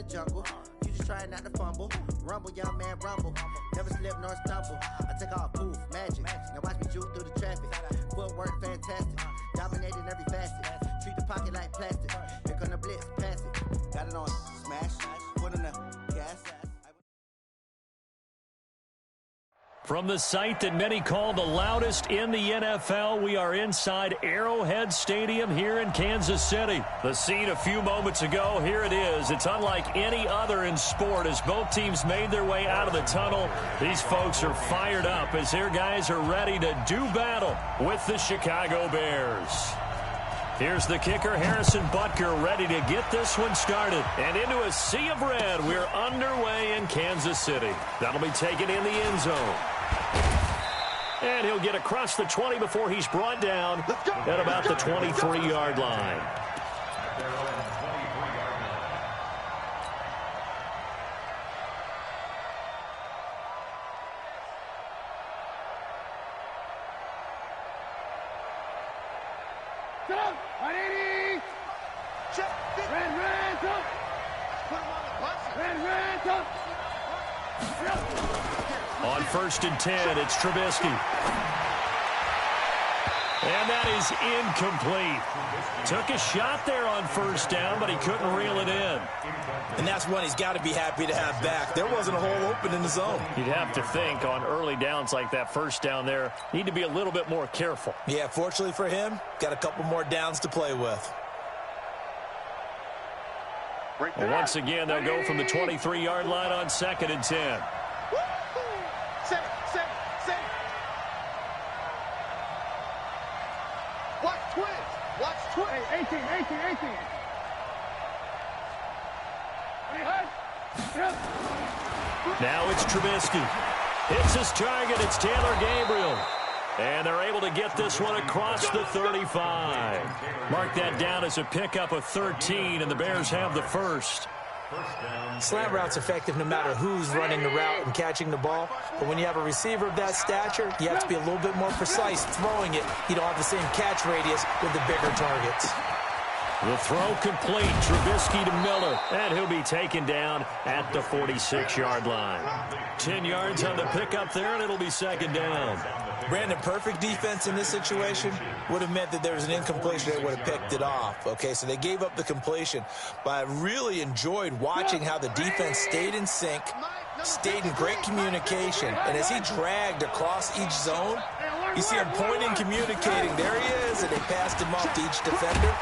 the jungle. You just trying not to fumble. Rumble, young man, rumble. Never slip nor stumble. I take off, poof, magic. Now watch me juke through the traffic. Footwork fantastic. Dominating every facet. Treat the pocket like plastic. Here come the blitz, pass it. Got it on smash. Put in the gas. From the site that many call the loudest in the NFL, we are inside Arrowhead Stadium here in Kansas City. The scene a few moments ago, here it is. It's unlike any other in sport as both teams made their way out of the tunnel. These folks are fired up as their guys are ready to do battle with the Chicago Bears. Here's the kicker, Harrison Butker, ready to get this one started. And into a sea of red, we're underway in Kansas City. That'll be taken in the end zone. And he'll get across the 20 before he's brought down at about the 23-yard line. On 1st and 10, it's Trubisky. And that is incomplete. Took a shot there on 1st down, but he couldn't reel it in. And that's one he's got to be happy to have back. There wasn't a hole open in the zone. You'd have to think on early downs like that 1st down there, need to be a little bit more careful. Yeah, fortunately for him, got a couple more downs to play with. Well, once again, they'll go from the 23-yard line on 2nd and 10. Watch twins. 18. Now it's Trubisky. Hits his target. It's Taylor Gabriel. And they're able to get this one across the 35. Mark that down as a pickup of 13, and the Bears have the first. Slant route's effective no matter who's running the route and catching the ball. But when you have a receiver of that stature, you have to be a little bit more precise throwing it. You don't have the same catch radius with the bigger targets. The throw complete. Trubisky to Miller. And he'll be taken down at the 46-yard line. 10 yards on the pickup there, and it'll be 2nd down. Brandon, perfect defense in this situation would have meant that there was an incompletion. They would have picked it off. Okay, so they gave up the completion. But I really enjoyed watching how the defense stayed in sync, stayed in great communication. And as he dragged across each zone, you see him pointing, communicating. There he is, and they passed him off to each defender.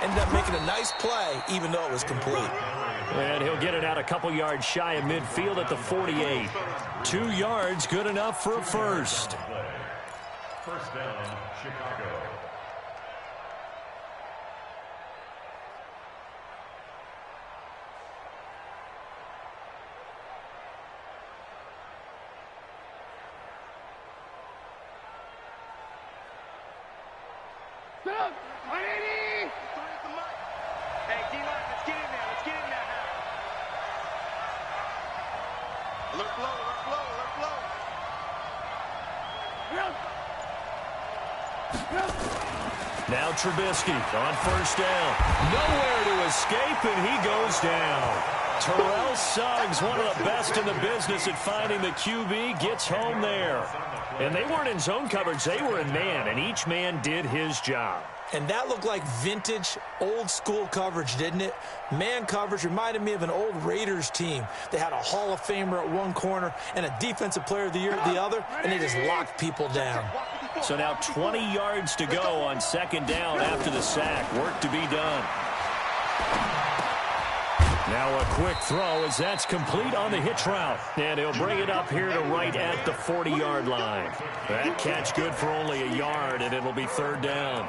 Ended up making a nice play, even though it was complete. And he'll get it out a couple yards shy of midfield at the 48. 2 yards, good enough for a first. 1st down, Chicago. Hey, D-line, let's get in there. Let's get in there now. Alert flow. Now Trubisky on 1st down. Nowhere to escape, and he goes down. Terrell Suggs, one of the best in the business at finding the QB, gets home there. And they weren't in zone coverage. They were in man, and each man did his job. And that looked like vintage, old-school coverage, didn't it? Man coverage reminded me of an old Raiders team. They had a Hall of Famer at one corner and a Defensive Player of the Year at the other, and they just locked people down. So now 20 yards to go on 2nd down after the sack. Work to be done. Now a quick throw as that's complete on the hitch route. And he'll bring it up here to right at the 40-yard line. That catch good for only a yard, and it'll be 3rd down.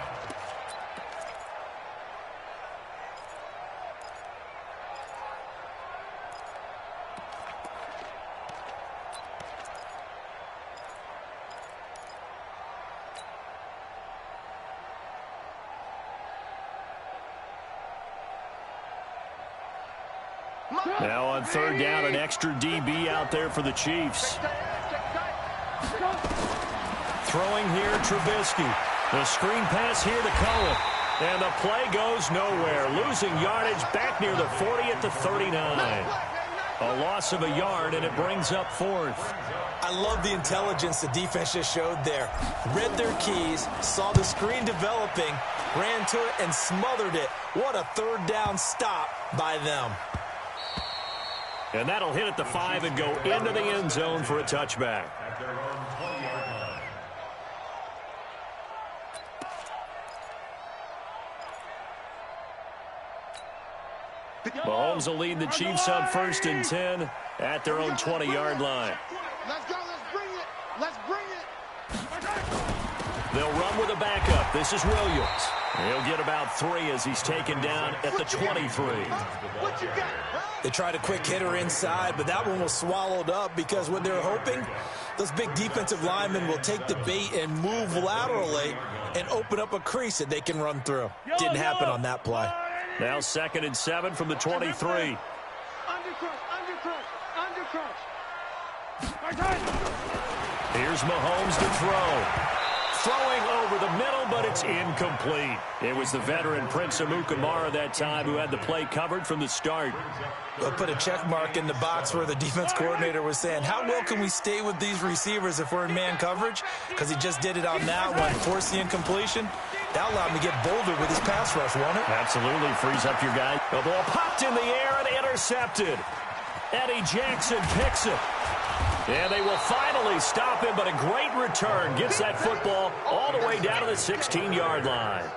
Now on 3rd down, an extra DB out there for the Chiefs. Throwing here, Trubisky. The screen pass here to Cohen. And the play goes nowhere. Losing yardage back near the 40 at the 39. A loss of a yard, and it brings up fourth. I love the intelligence the defense just showed there. Read their keys, saw the screen developing, ran to it, and smothered it. What a third down stop by them. And that'll hit at the 5 and go into the end zone for a touchback. At their own 20-yard line. Mahomes will lead the Chiefs on 1st and 10 at their own 20-yard line. Let's go. Let's bring it. Let's bring it. They'll run with a backup. This is Williams. He'll get about 3 as he's taken down at the 23. What you got? They tried a quick hitter inside, but that one was swallowed up because what they're hoping, those big defensive linemen will take the bait and move laterally and open up a crease that they can run through. Didn't happen on that play. Now 2nd and 7 from the 23. Undercrush. Here's Mahomes to throw. Throwing over the middle, but it's incomplete. It was the veteran Prince Amukamara that time who had the play covered from the start. They'll put a check mark in the box where the defense coordinator was saying, how well can we stay with these receivers if we're in man coverage? Because he just did it on that one, forced the incompletion. That allowed him to get bolder with his pass rush, won't it? Absolutely, frees up your guy. The ball popped in the air and intercepted. Eddie Jackson picks it. And they will finally stop him, but a great return. Gets that football all the way down to the 16-yard line.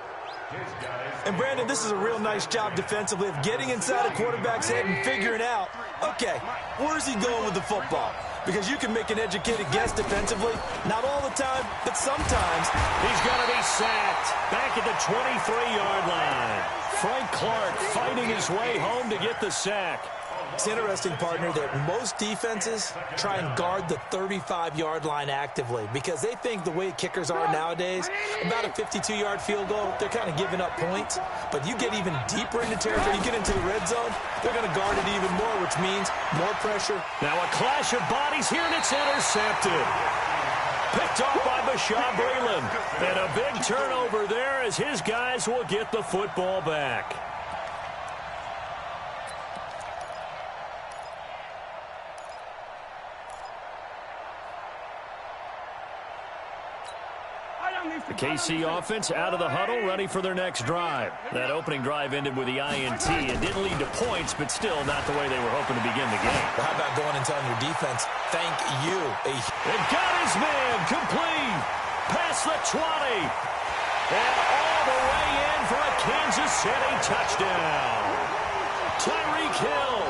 And, Brandon, this is a real nice job defensively of getting inside a quarterback's head and figuring out, okay, where's he going with the football? Because you can make an educated guess defensively. Not all the time, but sometimes. He's going to be sacked back at the 23-yard line. Frank Clark fighting his way home to get the sack. It's interesting, partner, that most defenses try and guard the 35-yard line actively because they think the way kickers are nowadays, about a 52-yard field goal, they're kind of giving up points. But you get even deeper into territory, you get into the red zone, they're going to guard it even more, which means more pressure. Now a clash of bodies here, and it's intercepted. Picked off by Bashaud Breeland. And a big turnover there as his guys will get the football back. The KC offense out of the huddle, ready for their next drive. That opening drive ended with the INT. It didn't lead to points, but still not the way they were hoping to begin the game. Well, how about going and telling your defense, thank you. And got his man complete. Past the 20. And all the way in for a Kansas City touchdown. Tyreek Hill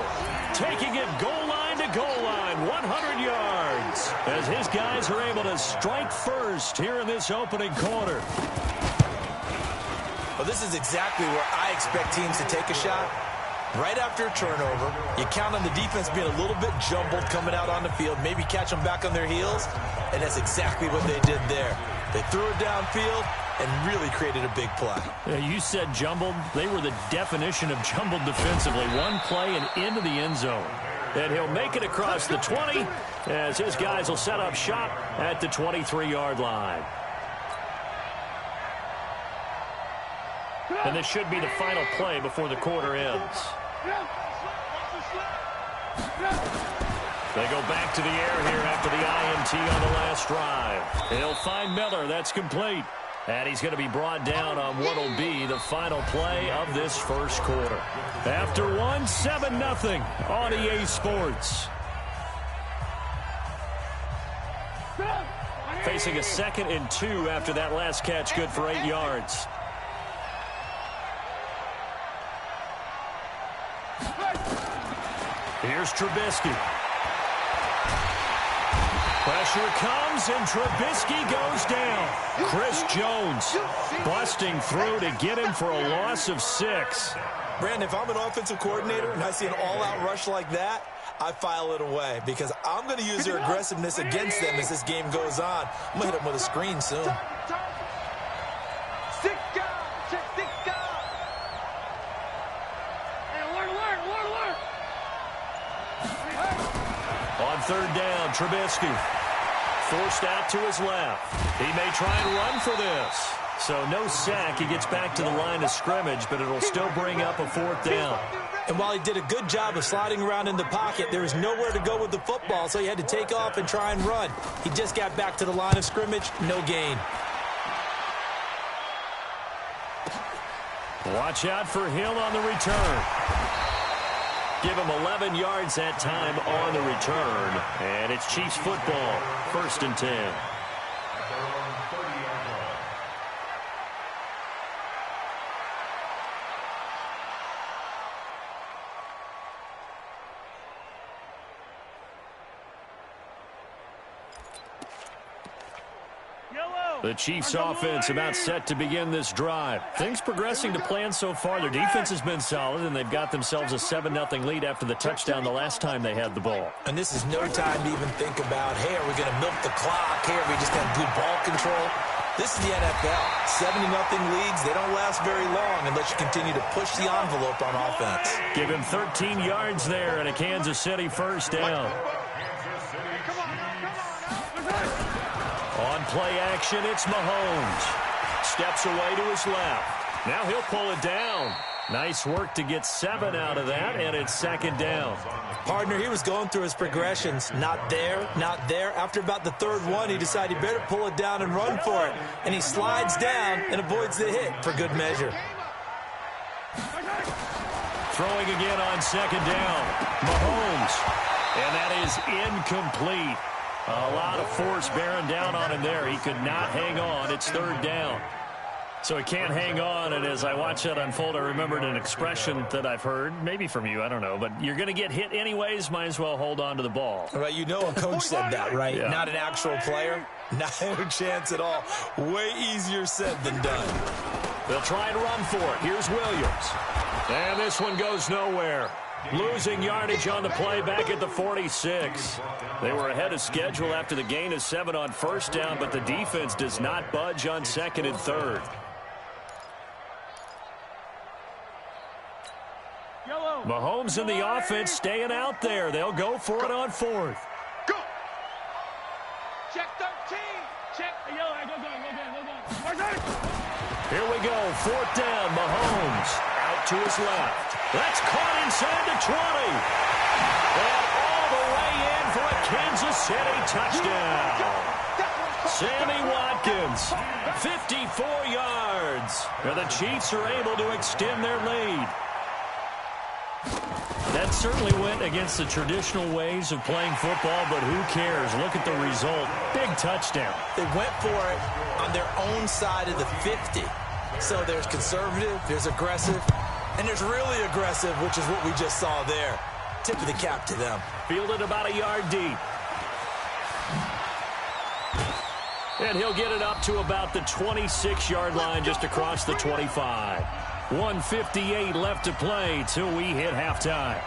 taking it goal line to goal line, 100 yards, as his guys are able to strike first here in this opening quarter. Well, this is exactly where I expect teams to take a shot. Right after a turnover, you count on the defense being a little bit jumbled coming out on the field, maybe catch them back on their heels, and that's exactly what they did there. They threw it downfield and really created a big play. Yeah, you said jumbled. They were the definition of jumbled defensively. One play and into the end zone. And he'll make it across the 20 as his guys will set up shop at the 23-yard line. And this should be the final play before the quarter ends. They go back to the air here after the INT on the last drive. They'll find Miller. That's complete. And he's going to be brought down on what will be the final play of this first quarter. After one, 7-0 on EA Sports. Facing a 2nd and 2 after that last catch, good for 8 yards. Here's Trubisky. Pressure comes, and Trubisky goes down. Chris Jones busting through to get him for a loss of 6. Brandon, if I'm an offensive coordinator and I see an all-out rush like that, I file it away because I'm going to use their aggressiveness against them as this game goes on. I'm going to hit them with a screen soon. On 3rd down, Trubisky forced out to his left. He may try and run for this. So no sack. He gets back to the line of scrimmage, but it'll still bring up a 4th down. And while he did a good job of sliding around in the pocket, there was nowhere to go with the football, so he had to take off and try and run. He just got back to the line of scrimmage, no gain. Watch out for Hill on the return. Give him 11 yards that time on the return. And it's Chiefs football, 1st and 10. The Chiefs offense about set to begin this drive. Things progressing to plan so far. Their defense has been solid, and they've got themselves a 7-0 lead after the touchdown the last time they had the ball. And this is no time to even think about, hey, are we going to milk the clock? Hey, are we just going to have good ball control? This is the NFL. 7-0 leads, they don't last very long unless you continue to push the envelope on offense. Give him 13 yards there and a Kansas City 1st down. On play action, it's Mahomes. Steps away to his left. Now he'll pull it down. Nice work to get 7 out of that, and it's 2nd down. Partner, he was going through his progressions. Not there, not there. After about the 3rd one, he decided he better pull it down and run for it. And he slides down and avoids the hit for good measure. Throwing again on 2nd down. Mahomes. And that is incomplete. A lot of force bearing down on him there. He could not hang on. It's 3rd down. So he can't hang on, and as I watch that unfold, I remembered an expression that I've heard, maybe from you, I don't know, but you're going to get hit anyways, might as well hold on to the ball. Right, you know a coach said that, right? Yeah. Not an actual player. Not a chance at all. Way easier said than done. They'll try and run for it. Here's Williams. And this one goes nowhere. Losing yardage on the play back at the 46. They were ahead of schedule after the gain of 7 on 1st down, but the defense does not budge on 2nd and 3rd. Mahomes and the offense staying out there. They'll go for it on 4th. Go. Check 13. Check. Here we go. 4th down. Mahomes out to his left. That's caught inside the 20. And all the way in for a Kansas City touchdown. Sammy Watkins, 54 yards. And the Chiefs are able to extend their lead. That certainly went against the traditional ways of playing football, but who cares? Look at the result. Big touchdown. They went for it on their own side of the 50. So there's conservative, there's aggressive, and there's really aggressive, which is what we just saw there. Tip of the cap to them. Fielded about a yard deep. And he'll get it up to about the 26-yard line just across the 25. 1:58 left to play till we hit halftime.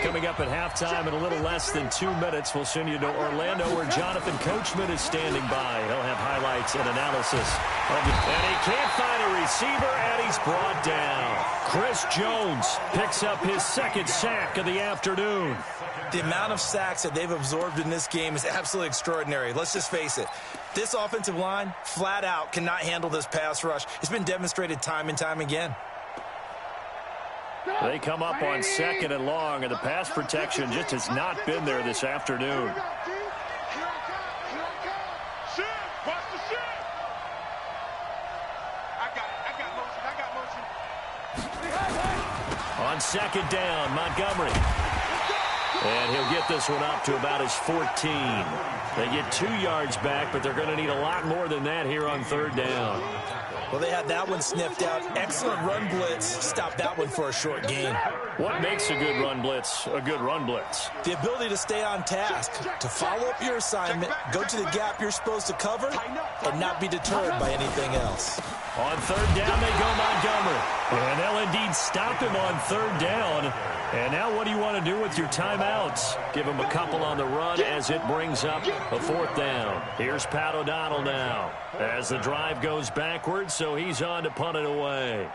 Coming up at halftime in a little less than 2 minutes, we'll send you to Orlando where Jonathan Coachman is standing by. He'll have highlights and analysis. And he can't find a receiver, and he's brought down. Chris Jones picks up his 2nd sack of the afternoon. The amount of sacks that they've absorbed in this game is absolutely extraordinary. Let's just face it. This offensive line, flat out, cannot handle this pass rush. It's been demonstrated time and time again. They come up on 2nd and long, and the pass protection just has not been there this afternoon. On 2nd down, Montgomery. And he'll get this one up to about his 14. They get 2 yards back, but they're going to need a lot more than that here on 3rd down. Well, they had that one sniffed out. Excellent run blitz. Stop that one for a short gain. What makes a good run blitz a good run blitz? The ability to stay on task, to follow up your assignment, go to the gap you're supposed to cover, and not be deterred by anything else. On 3rd down, they go Montgomery. And they'll indeed stop him on 3rd down. And now what do you want to do with your timeouts? Give him a couple on the run as it brings up a 4th down. Here's Pat O'Donnell now as the drive goes backwards, so he's on to punt it away.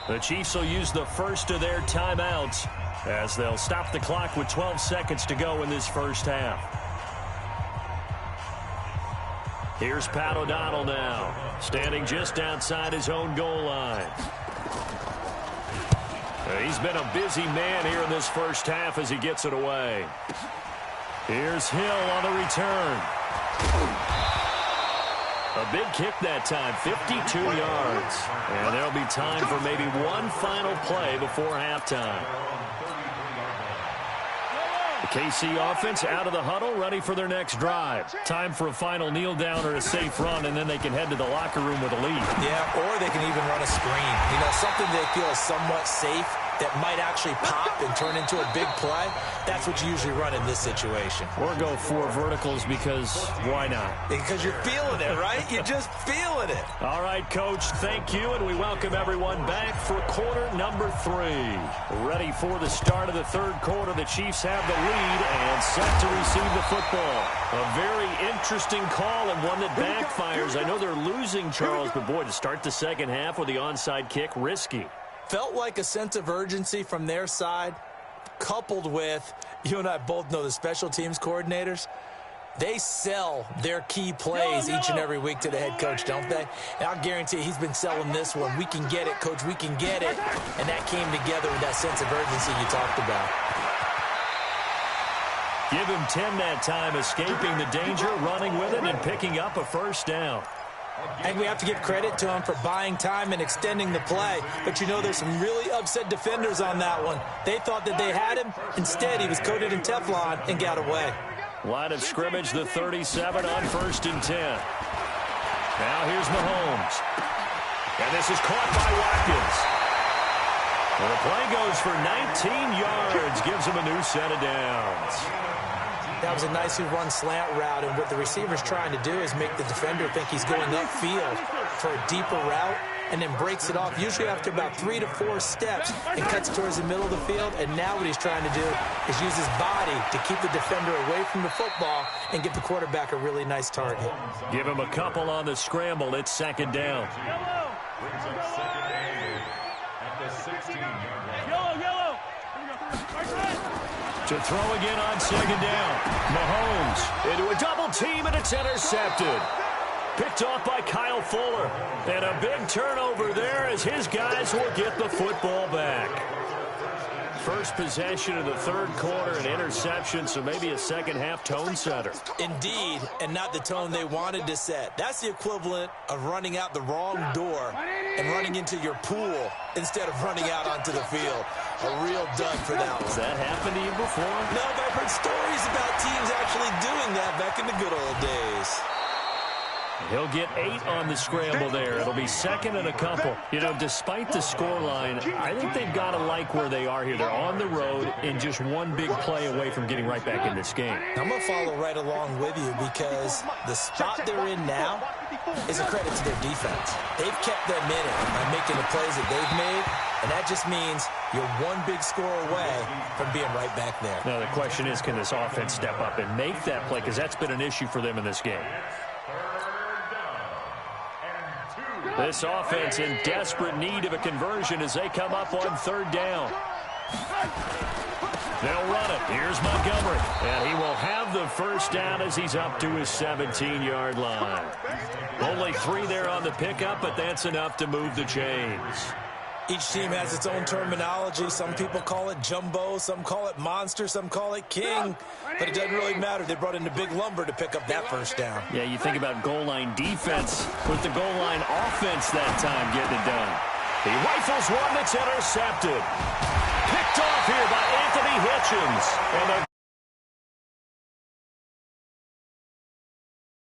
The Chiefs will use the first of their timeouts as they'll stop the clock with 12 seconds to go in this first half. Here's Pat O'Donnell now, standing just outside his own goal line. He's been a busy man here in this first half as he gets it away. Here's Hill on the return. A big kick that time, 52 yards. And there'll be time for maybe one final play before halftime. The KC offense out of the huddle, ready for their next drive. Time for a final kneel down or a safe run, and then they can head to the locker room with a lead. Yeah, or they can even run a screen. You know, something they feel is somewhat safe that might actually pop and turn into a big play. That's what you usually run in this situation. Or go 4 verticals because why not? Because you're feeling it, right? You're just feeling it. All right, Coach, thank you, and we welcome everyone back for quarter number 3. Ready for the start of the third quarter. The Chiefs have the lead and set to receive the football. A very interesting call and one that backfires. I know they're losing, Charles, but boy, to start the second half with the onside kick, risky. Felt like a sense of urgency from their side, coupled with, you and I both know the special teams coordinators, they sell their key plays each and every week to the head coach, don't they? And I'll guarantee you he's been selling this one. We can get it, Coach, we can get it. And that came together with that sense of urgency you talked about. Give him 10 that time, escaping the danger, running with it, and picking up a first down. I think we have to give credit to him for buying time and extending the play. But you know there's some really upset defenders on that one. They thought that they had him. Instead, he was coated in Teflon and got away. Line of scrimmage, the 37 on 1st and 10. Now here's Mahomes. And this is caught by Watkins. Well, the play goes for 19 yards. Gives him a new set of downs. That was a nicely run slant route, and what the receiver's trying to do is make the defender think he's going upfield for a deeper route and then breaks it off, usually after about 3 to 4 steps, and cuts towards the middle of the field. And now what he's trying to do is use his body to keep the defender away from the football and give the quarterback a really nice target. Give him a couple on the scramble. It's second down. Brings up second down at the 16-yard line. Yellow. To throw again on second down. Mahomes into a double team, and it's intercepted. Picked off by Kyle Fuller. And a big turnover there as his guys will get the football back. First possession of the third quarter, an interception, so maybe a second-half tone setter. Indeed, and not the tone they wanted to set. That's the equivalent of running out the wrong door and running into your pool instead of running out onto the field. A real dud for that one. Has that happened to you before? No, but I've heard stories about teams actually doing that back in the good old days. He'll get 8 on the scramble there. It'll be second and a couple. You know, despite the scoreline, I think they've got to like where they are here. They're on the road and just one big play away from getting right back in this game. I'm going to follow right along with you because the spot they're in now is a credit to their defense. They've kept them in it by making the plays that they've made, and that just means you're one big score away from being right back there. Now, the question is, can this offense step up and make that play? Because that's been an issue for them in this game. This offense in desperate need of a conversion as they come up on third down. They'll run it. Here's Montgomery. And he will have the first down as he's up to his 17-yard line. Only 3 there on the pickup, but that's enough to move the chains. Each team has its own terminology. Some people call it jumbo, some call it monster, some call it king. But it doesn't really matter. They brought in the big lumber to pick up that first down. Yeah, you think about goal line defense with the goal line offense that time getting it done. He rifles one that's intercepted. Picked off here by Anthony Hitchens. And